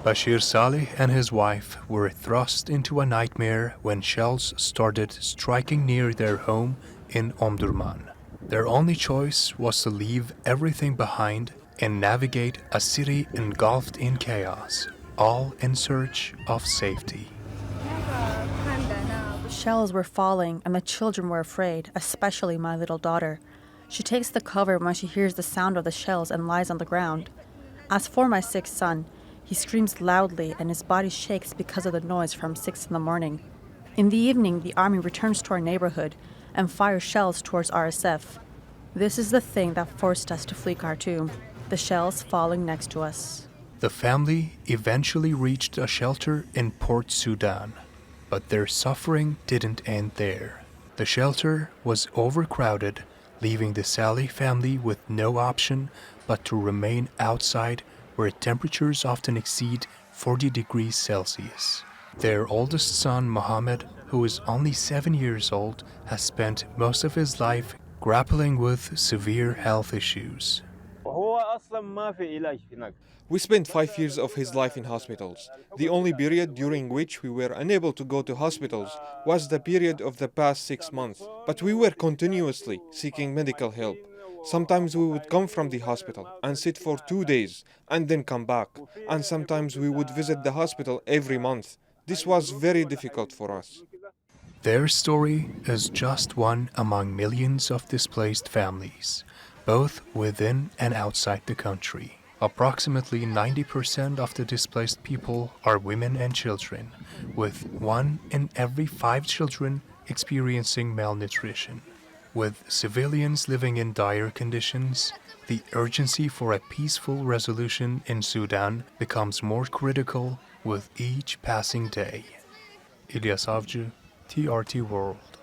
Bashir Saleh and his wife were thrust into a nightmare when shells started striking near their home in Omdurman. Their only choice was to leave everything behind and navigate a city engulfed in chaos, all in search of safety. Shells were falling and the children were afraid, especially my little daughter. She takes the cover when she hears the sound of the shells and lies on the ground. As for my sick son, he screams loudly and his body shakes because of the noise from 6 in the morning. In the evening, the army returns to our neighborhood and fires shells towards RSF. This is the thing that forced us to flee Khartoum, the shells falling next to us. The family eventually reached a shelter in Port Sudan, but their suffering didn't end there. The shelter was overcrowded, leaving the Saleh family with no option but to remain outside where temperatures often exceed 40 degrees Celsius. Their oldest son, Mohammed, who is only 7 years old, has spent most of his life grappling with severe health issues. We spent 5 years of his life in hospitals. The only period during which we were unable to go to hospitals was the period of the past 6 months. But we were continuously seeking medical help. Sometimes we would come from the hospital and sit for 2 days and then come back. And sometimes we would visit the hospital every month. This was very difficult for us. Their story is just one among millions of displaced families, both within and outside the country. Approximately 90% of the displaced people are women and children, with 1 in every 5 children experiencing malnutrition. With civilians living in dire conditions, the urgency for a peaceful resolution in Sudan becomes more critical with each passing day. Ilyas Avci, TRT World.